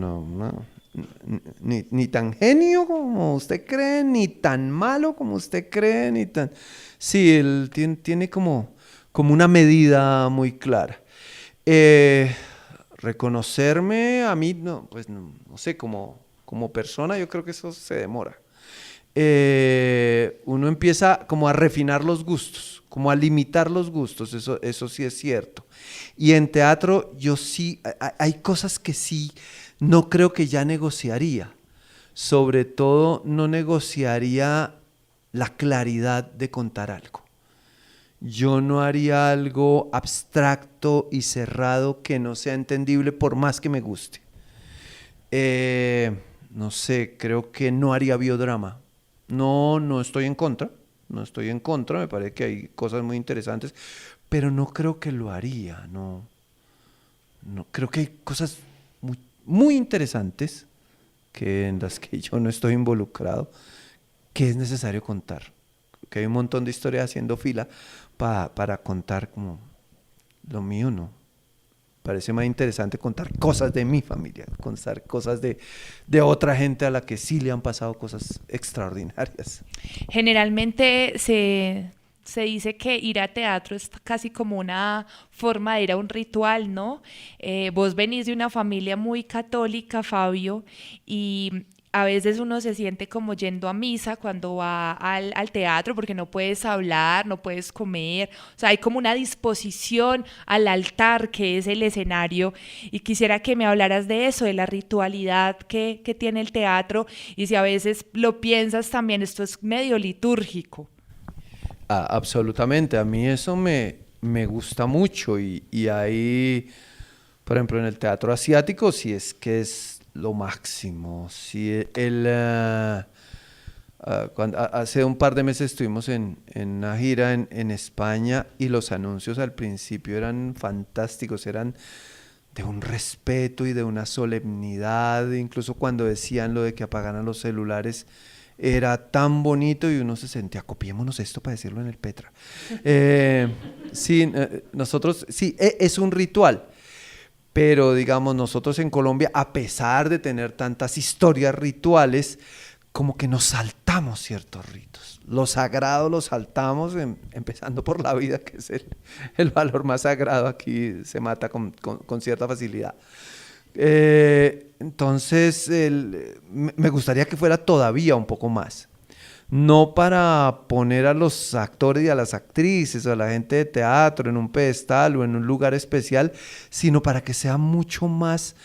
Ni tan genio como usted cree, ni tan malo como usted cree, ni tan... Sí, él tiene como una medida muy clara. Reconocerme a mí, no, pues no sé, como persona, yo creo que eso se demora. Uno empieza como a refinar los gustos, como a limitar los gustos, eso sí es cierto. Y en teatro yo sí, hay cosas que sí no creo que ya negociaría. Sobre todo no negociaría la claridad de contar algo. Yo no haría algo abstracto y cerrado que no sea entendible por más que me guste. No sé, creo que no haría biodrama. No estoy en contra, me parece que hay cosas muy interesantes, pero no creo que lo haría, no creo que hay cosas muy interesantes en las que yo no estoy involucrado, que es necesario contar, que hay un montón de historias haciendo fila para contar como lo mío, no. Parece más interesante contar cosas de mi familia, contar cosas de otra gente a la que sí le han pasado cosas extraordinarias. Generalmente se dice que ir a teatro es casi como una forma de ir a un ritual, ¿no? Vos venís de una familia muy católica, Fabio, y a veces uno se siente como yendo a misa cuando va al teatro porque no puedes hablar, no puedes comer, o sea, hay como una disposición al altar que es el escenario, y quisiera que me hablaras de eso, de la ritualidad que tiene el teatro, y si a veces lo piensas también, esto es medio litúrgico. Absolutamente, a mí eso me gusta mucho y ahí, por ejemplo, en el teatro asiático, sí es que es lo máximo. Sí, hace un par de meses estuvimos en una gira en España y los anuncios al principio eran fantásticos, eran de un respeto y de una solemnidad, incluso cuando decían lo de que apagaran los celulares, era tan bonito y uno se sentía, copiémonos esto para decirlo en el Petra. Sí, nosotros, sí, es un ritual. Pero digamos, nosotros en Colombia, a pesar de tener tantas historias rituales, como que nos saltamos ciertos ritos. Lo sagrado lo saltamos, empezando por la vida, que es el valor más sagrado. Aquí se mata con cierta facilidad. Entonces, me gustaría que fuera todavía un poco más. No para poner a los actores y a las actrices o a la gente de teatro en un pedestal o en un lugar especial, sino para que sea mucho más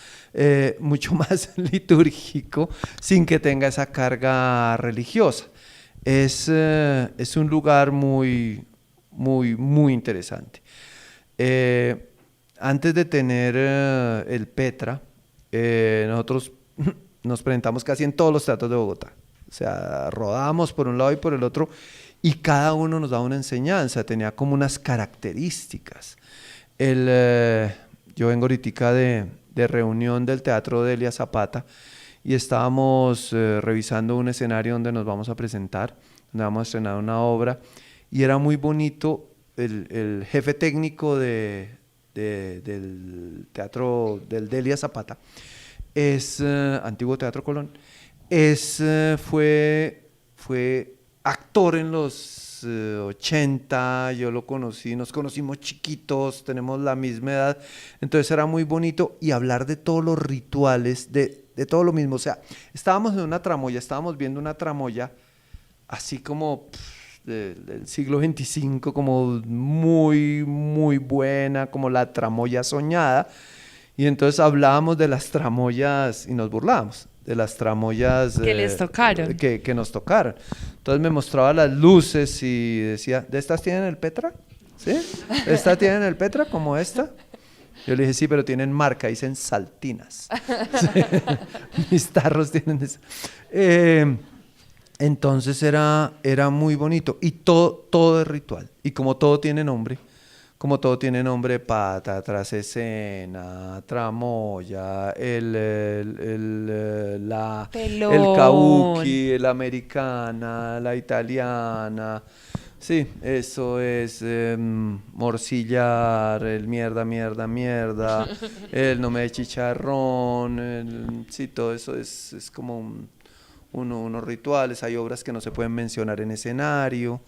litúrgico sin que tenga esa carga religiosa. Es un lugar muy, muy, muy interesante. Antes de tener el Petra, nosotros nos presentamos casi en todos los teatros de Bogotá. O sea, rodábamos por un lado y por el otro y cada uno nos daba una enseñanza, tenía como unas características. Yo vengo ahorita de reunión del Teatro Delia Zapata y estábamos revisando un escenario donde nos vamos a presentar, donde vamos a estrenar una obra y era muy bonito. El jefe técnico del Teatro del Delia Zapata es antiguo Teatro Colón. Fue actor en los 80, yo lo conocí, nos conocimos chiquitos, tenemos la misma edad, entonces era muy bonito y hablar de todos los rituales, de todo lo mismo, o sea, estábamos en una tramoya, estábamos viendo una tramoya así como del siglo XXV, como muy, muy buena, como la tramoya soñada, y entonces hablábamos de las tramoyas y nos burlábamos de las tramoyas que les tocaron. Que nos tocaron. Entonces me mostraba las luces y decía, ¿de estas tienen el Petra? ¿Sí? ¿De estas tienen el Petra como esta? Yo le dije, sí, pero tienen marca, dicen Saltinas. Sí. Mis tarros tienen eso. Entonces era muy bonito y todo es ritual. Y como todo tiene nombre, pata, trasescena, tramoya, el kabuki, la americana, la italiana, sí, eso es morcillar, el mierda, el no me de chicharrón, sí, todo eso es como unos rituales. Hay obras que no se pueden mencionar en escenario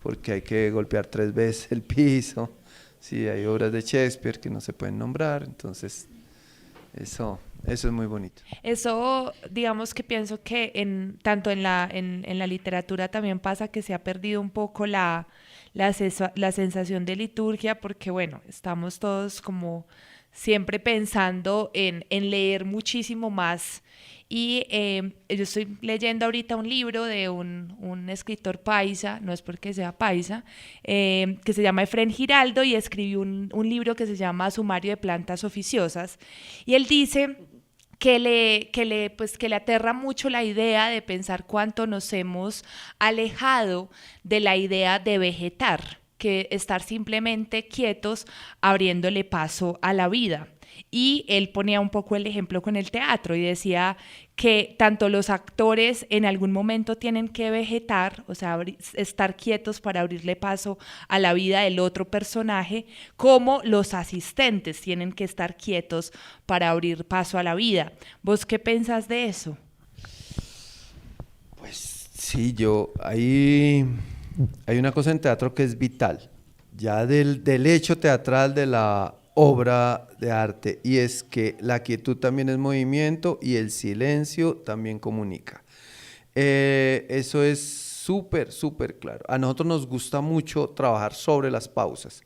porque hay que golpear 3 veces el piso. Sí, hay obras de Shakespeare que no se pueden nombrar, entonces eso es muy bonito. Eso, digamos que pienso que tanto en la literatura también pasa que se ha perdido un poco la sensación de liturgia, porque bueno, estamos todos como siempre pensando en leer muchísimo más. Y yo estoy leyendo ahorita un libro de un escritor paisa, no es porque sea paisa, que se llama Efrén Giraldo y escribió un libro que se llama Sumario de Plantas Oficiosas. Y él dice que le aterra mucho la idea de pensar cuánto nos hemos alejado de la idea de vegetar, que estar simplemente quietos abriéndole paso a la vida. Y él ponía un poco el ejemplo con el teatro y decía que tanto los actores en algún momento tienen que vegetar, o sea, estar quietos para abrirle paso a la vida del otro personaje, como los asistentes tienen que estar quietos para abrir paso a la vida. ¿Vos qué pensás de eso? Pues sí, hay una cosa en teatro que es vital, ya del hecho teatral de la obra de arte, y es que la quietud también es movimiento y el silencio también comunica. Eso es súper, súper claro. A nosotros nos gusta mucho trabajar sobre las pausas,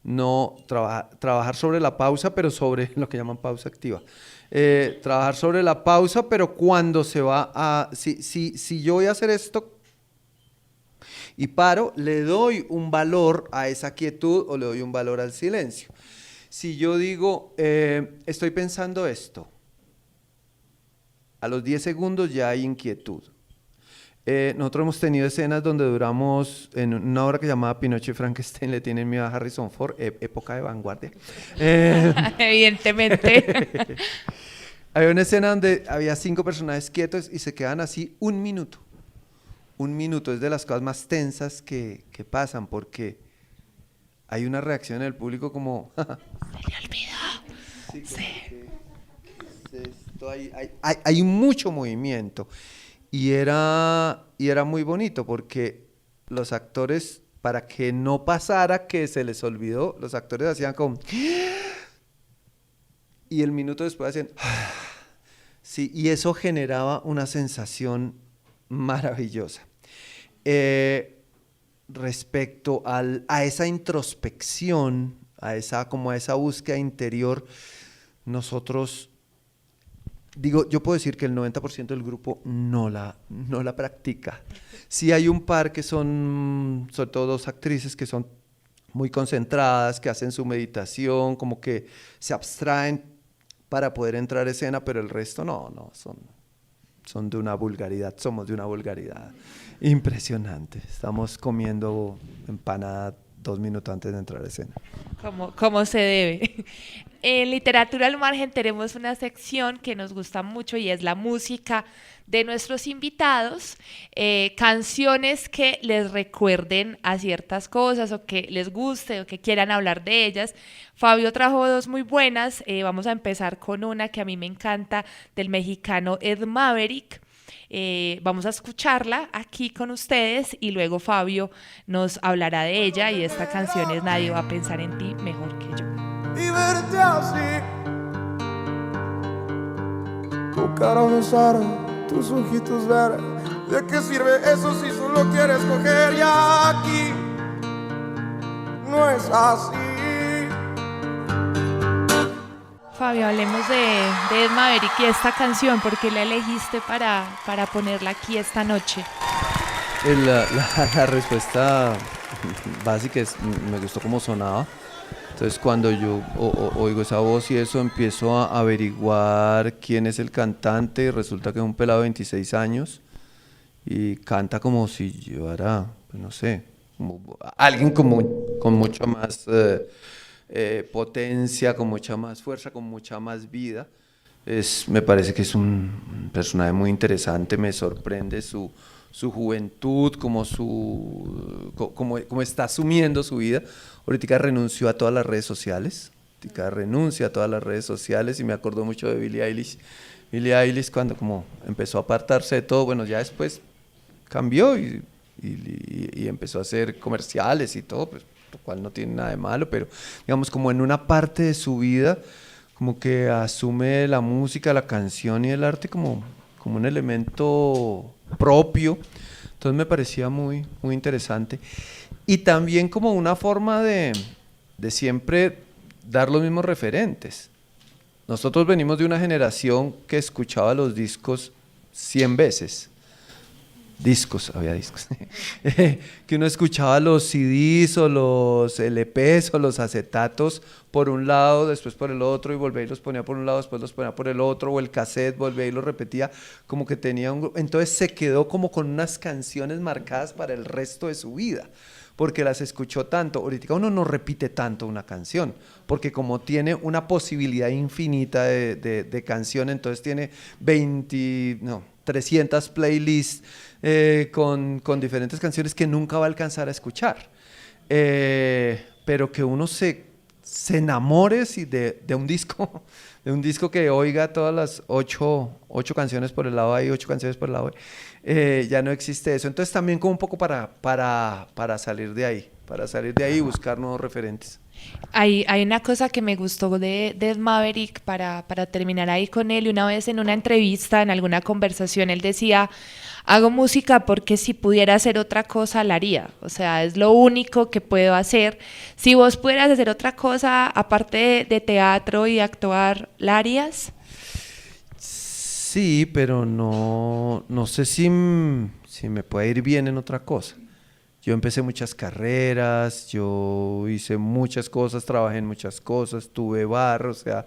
no trabajar sobre la pausa, pero sobre lo que llaman pausa activa. Trabajar sobre la pausa, pero cuando se va a... Si yo voy a hacer esto y paro, le doy un valor a esa quietud o le doy un valor al silencio. Si yo digo, estoy pensando esto, a los 10 segundos ya hay inquietud. Nosotros hemos tenido escenas donde duramos, en una obra que se llamaba Pinocho y Frankenstein, le tienen miedo a Harrison Ford, época de vanguardia. Evidentemente. Había una escena donde había 5 personajes quietos y se quedan así un minuto. Un minuto es de las cosas más tensas que pasan, porque hay una reacción en el público como... Se le olvidó. Sí. Hay mucho movimiento y era muy bonito porque los actores, para que no pasara que se les olvidó, los actores hacían como... y el minuto después hacían, sí, y eso generaba una sensación maravillosa. Respecto a esa introspección, a esa búsqueda interior, nosotros, yo puedo decir que el 90% del grupo no la practica. Sí hay un par que son, sobre todo 2 actrices, que son muy concentradas, que hacen su meditación, como que se abstraen para poder entrar a escena, pero el resto no, son de una vulgaridad, somos de una vulgaridad impresionante. Estamos comiendo empanada 2 minutos antes de entrar a escena. Como se debe. En Literatura al Margen tenemos una sección que nos gusta mucho y es la música de nuestros invitados, canciones que les recuerden a ciertas cosas o que les guste o que quieran hablar de ellas. Fabio trajo 2 muy buenas, vamos a empezar con una que a mí me encanta del mexicano Ed Maverick. Vamos a escucharla aquí con ustedes y luego Fabio nos hablará de ella y esta canción es Nadie va a pensar en ti mejor que yo. Y verte así, tu cara besar, tus ojitos ver, ¿de qué sirve eso si solo quieres coger? Y aquí no es así. Fabio, hablemos de Ed Maverick y esta canción, ¿por qué la elegiste para ponerla aquí esta noche? La respuesta básica es, me gustó cómo sonaba. Entonces cuando yo oigo esa voz y eso, empiezo a averiguar quién es el cantante y resulta que es un pelado de 26 años y canta como si llevara, pues no sé, como alguien con mucha más potencia, con mucha más fuerza, con mucha más vida. Me parece que es un personaje muy interesante, me sorprende su juventud, como está asumiendo su vida. Ahorita renunció a todas las redes sociales, renuncia a todas las redes sociales y me acordó mucho de Billie Eilish. Billie Eilish cuando como empezó a apartarse de todo, bueno, ya después cambió y empezó a hacer comerciales y todo, pues, lo cual no tiene nada de malo, pero digamos como en una parte de su vida como que asume la música, la canción y el arte como un elemento propio. Entonces me parecía muy, muy interesante. Y también como una forma de siempre dar los mismos referentes. Nosotros venimos de una generación que escuchaba los discos 100 veces. Había discos. Que uno escuchaba los CDs o los LPs o los acetatos por un lado, después por el otro, y volvía y los ponía por un lado, después los ponía por el otro, o el cassette, volvía y lo repetía, como que tenía entonces se quedó como con unas canciones marcadas para el resto de su vida, porque las escuchó tanto. Ahorita uno no repite tanto una canción, porque como tiene una posibilidad infinita de canción, entonces tiene 300 playlists con diferentes canciones que nunca va a alcanzar a escuchar, pero que uno se enamore de un disco, que oiga todas las 8 canciones por el lado A y 8 canciones por el lado B, ya no existe eso. Entonces también como un poco para salir de ahí, y buscar nuevos referentes. Hay una cosa que me gustó de Ed Maverick para terminar ahí con él, y una vez en una entrevista, en alguna conversación, él decía: hago música porque si pudiera hacer otra cosa la haría, o sea, es lo único que puedo hacer. Si vos pudieras hacer otra cosa aparte de teatro y actuar, ¿la harías? Sí, pero no sé si me puede ir bien en otra cosa. Yo empecé muchas carreras, yo hice muchas cosas, trabajé en muchas cosas, tuve bar, o sea,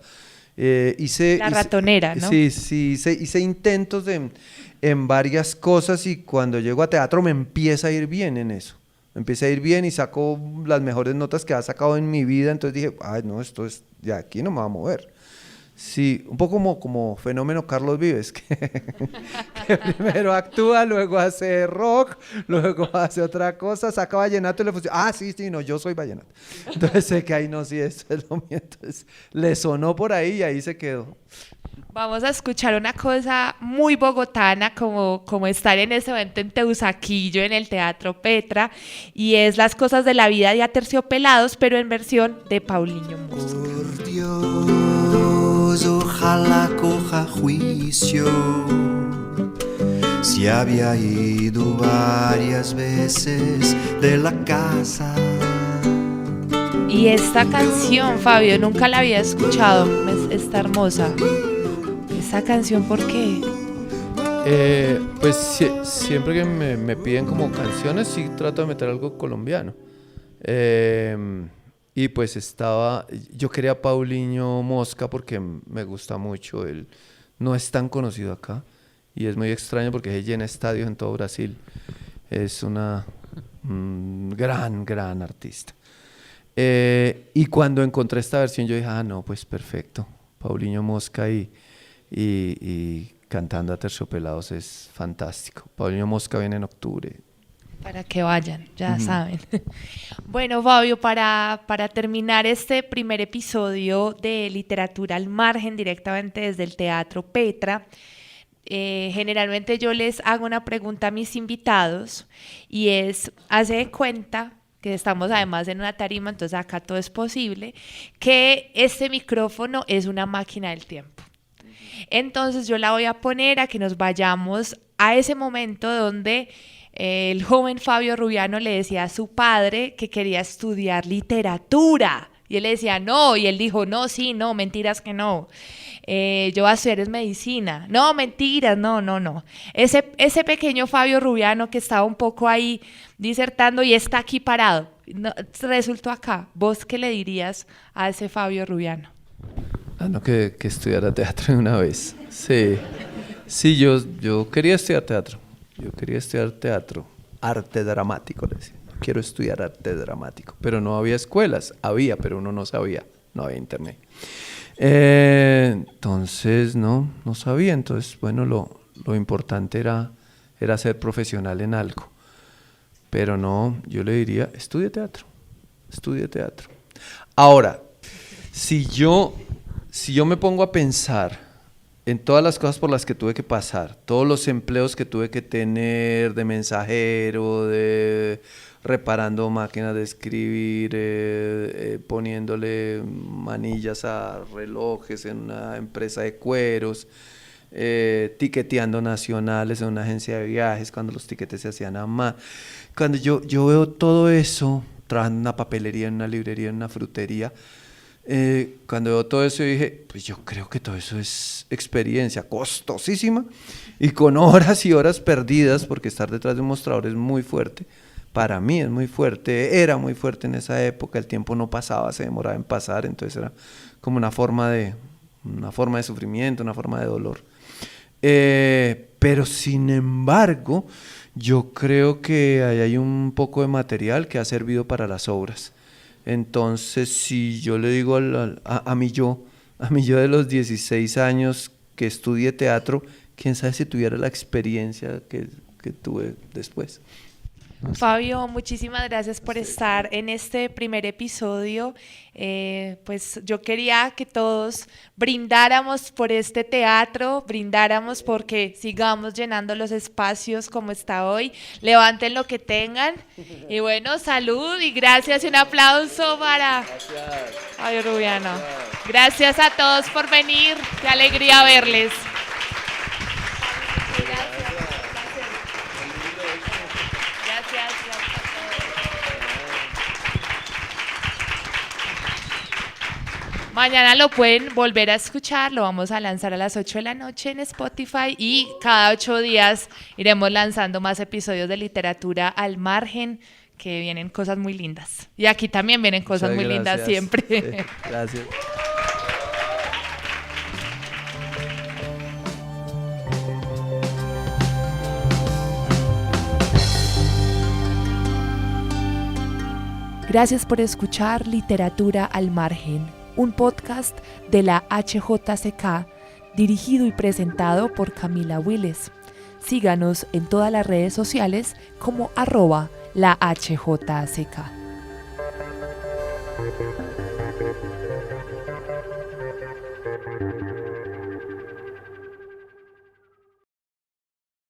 hice ratonera, ¿no? Sí, hice intentos en varias cosas, y cuando llego a teatro me empieza a ir bien en eso. Me empieza a ir bien y saco las mejores notas que ha sacado en mi vida, entonces dije, ay no, esto es, ya aquí no me va a mover. Sí, un poco como fenómeno Carlos Vives, que primero actúa, luego hace rock, luego hace otra cosa, saca vallenato y le funciona. Sí, no, yo soy vallenato. Entonces sé que ahí no, sí, eso es lo mío. Entonces le sonó por ahí y ahí se quedó. Vamos a escuchar una cosa muy bogotana, como estar en ese evento en Teusaquillo, en el Teatro Petra, y es Las cosas de la vida de Aterciopelados, pero en versión de Paulinho Mosca. Por Dios, Dios ojalá coja juicio. Se había ido varias veces de la casa. Y esta canción, Fabio, nunca la había escuchado, está hermosa. ¿Esta canción por qué? Pues siempre que me piden como canciones, sí trato de meter algo colombiano. Y pues yo quería Paulinho Mosca porque me gusta mucho. Él no es tan conocido acá y es muy extraño porque se llena estadios en todo Brasil. Es una gran artista. Y cuando encontré esta versión yo dije, no, pues perfecto, Paulinho Mosca y cantando Aterciopelados es fantástico. Paulinho Mosca viene en octubre. Para que vayan, ya saben. Bueno, Fabio, para terminar este primer episodio de Literatura al Margen, directamente desde el Teatro Petra, generalmente yo les hago una pregunta a mis invitados y es, hace de cuenta que estamos además en una tarima, entonces acá todo es posible, que este micrófono es una máquina del tiempo. Entonces yo la voy a poner a que nos vayamos a ese momento donde el joven Fabio Rubiano le decía a su padre que quería estudiar literatura. Y él le decía, no, y él dijo, no, sí, no, mentiras que no. Yo voy a estudiar medicina. No, mentiras, no. Ese pequeño Fabio Rubiano que estaba un poco ahí disertando y está aquí parado, resultó acá. ¿Vos qué le dirías a ese Fabio Rubiano? No, que estudiara teatro de una vez. Sí, yo quería estudiar teatro. Yo quería estudiar teatro, arte dramático, le decía. Quiero estudiar arte dramático. Pero no había escuelas, pero uno no sabía, no había internet. Entonces, no sabía. Entonces, bueno, lo importante era ser profesional en algo. Pero no, yo le diría, estudie teatro. Ahora, si yo me pongo a pensar en todas las cosas por las que tuve que pasar, todos los empleos que tuve que tener de mensajero, de reparando máquinas de escribir, poniéndole manillas a relojes en una empresa de cueros, tiqueteando nacionales en una agencia de viajes cuando los tiquetes se hacían a mano. Cuando yo veo todo eso, trabajando en una papelería, en una librería, en una frutería, cuando veo todo eso dije, pues yo creo que todo eso es experiencia costosísima y con horas y horas perdidas, porque estar detrás de un mostrador es muy fuerte. Para mí es muy fuerte, era muy fuerte en esa época, el tiempo no pasaba, se demoraba en pasar, entonces era como una forma de sufrimiento, una forma de dolor. Pero sin embargo, yo creo que ahí hay un poco de material que ha servido para las obras. Entonces, si yo le digo a mi yo de los 16 años que estudié teatro, quién sabe si tuviera la experiencia que tuve después. Fabio, muchísimas gracias por estar en este primer episodio. Pues yo quería que todos brindáramos por este teatro, brindáramos porque sigamos llenando los espacios como está hoy. Levanten lo que tengan. Y bueno, salud y gracias y un aplauso para Fabio Rubiano. Gracias a todos por venir. Qué alegría verles. Mañana lo pueden volver a escuchar, lo vamos a lanzar a las 8 de la noche en Spotify y cada 8 días iremos lanzando más episodios de Literatura al Margen, que vienen cosas muy lindas. Y aquí también vienen cosas muy lindas siempre. Gracias. Gracias por escuchar Literatura al Margen, un podcast de la HJCK, dirigido y presentado por Camila Willes. Síganos en todas las redes sociales como @la HJCK.